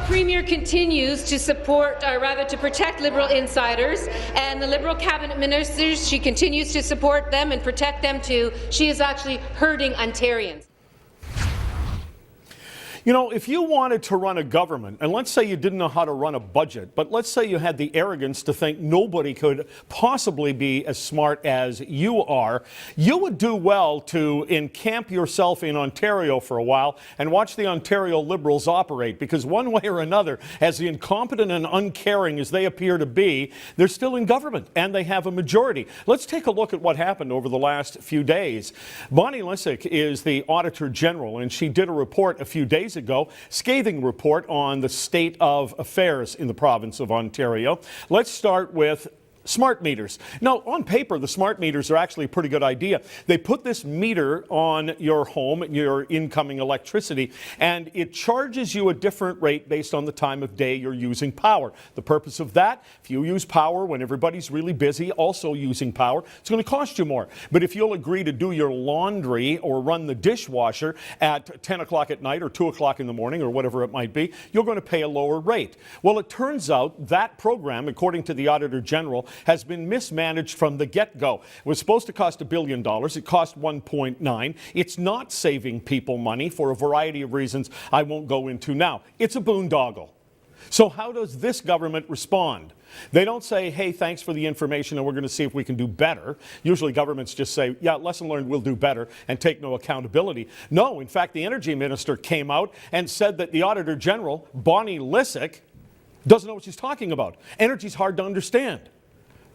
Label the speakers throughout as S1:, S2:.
S1: Premier continues to support, or rather to protect Liberal insiders, and the Liberal cabinet ministers, she continues to support them and protect them too. She is actually hurting Ontarians.
S2: You know, if you wanted to run a government, and let's say you didn't know how to run a budget, but let's say you had the arrogance to think nobody could possibly be as smart as you are, you would do well to encamp yourself in Ontario for a while and watch the Ontario Liberals operate, because one way or another, as incompetent and uncaring as they appear to be, they're still in government and they have a majority. Let's take a look at what happened over the last few days. Bonnie Lysyk is the Auditor General, and she did a report a few days ago, scathing report on the state of affairs in the province of Ontario. Let's start with smart meters. Now, on paper, the smart meters are actually a pretty good idea. They put this meter on your home, your incoming electricity, and it charges you a different rate based on the time of day you're using power. The purpose of that, if you use power when everybody's really busy, also using power, it's going to cost you more. But if you'll agree to do your laundry or run the dishwasher at 10 o'clock at night or 2 o'clock in the morning or whatever it might be, you're going to pay a lower rate. Well, it turns out that program, according to the Auditor General, has been mismanaged from the get-go. It was supposed to cost $1 billion. It cost 1.9. It's not saving people money for a variety of reasons I won't go into now. It's a boondoggle. So how does this government respond? They don't say, hey, thanks for the information and we're going to see if we can do better. Usually governments just say, yeah, lesson learned, we'll do better, and take no accountability. No, in fact, the Energy Minister came out and said that the Auditor General, Bonnie Lysyk, doesn't know what she's talking about. Energy's hard to understand.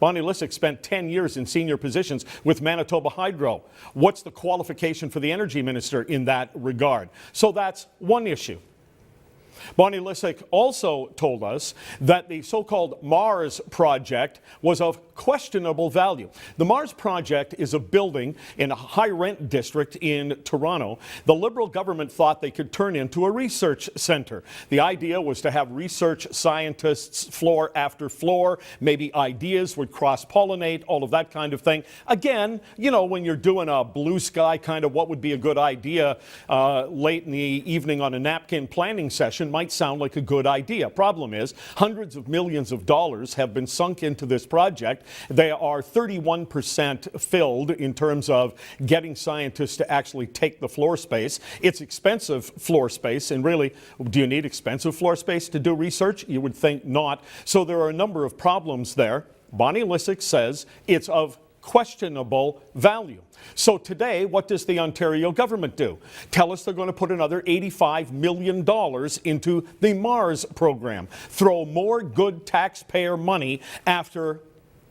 S2: Bonnie Lysyk spent 10 years in senior positions with Manitoba Hydro. What's the qualification for the Energy Minister in that regard? So that's one issue. Bonnie Lysyk also told us that the so-called Mars project was of questionable value. The Mars project is a building in a high-rent district in Toronto. The Liberal government thought they could turn into a research centre. The idea was to have research scientists floor after floor. Maybe ideas would cross-pollinate, all of that kind of thing. Again, you know, when you're doing a blue sky kind of what would be a good idea late in the evening on a napkin planning session might sound like a good idea. Problem is, hundreds of millions of dollars have been sunk into this project. They are 31% filled in terms of getting scientists to actually take the floor space. It's expensive floor space, and really, do you need expensive floor space to do research? You would think not. So there are a number of problems there. Bonnie Lysyk says it's of questionable value. So today, what does the Ontario government do? Tell us they're going to put another $85 million into the Mars program. Throw more good taxpayer money after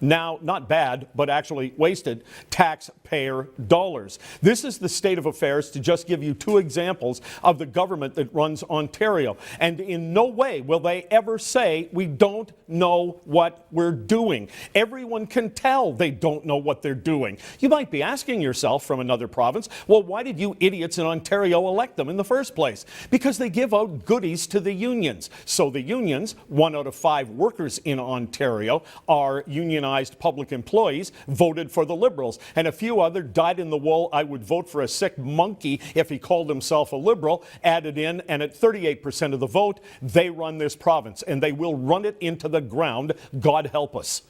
S2: now not bad, but actually wasted taxpayer dollars. This is the state of affairs, to just give you two examples of the government that runs Ontario. And in no way will they ever say, we don't know what we're doing. Everyone can tell they don't know what they're doing. You might be asking yourself from another province, well, why did you idiots in Ontario elect them in the first place? Because they give out goodies to the unions. So the unions, 1 out of 5 workers in Ontario, are unionized public employees, voted for the Liberals. And a few other dyed-in-the-wool, I would vote for a sick monkey if he called himself a Liberal, added in, and at 38% of the vote, they run this province. And they will run it into the ground, God help us.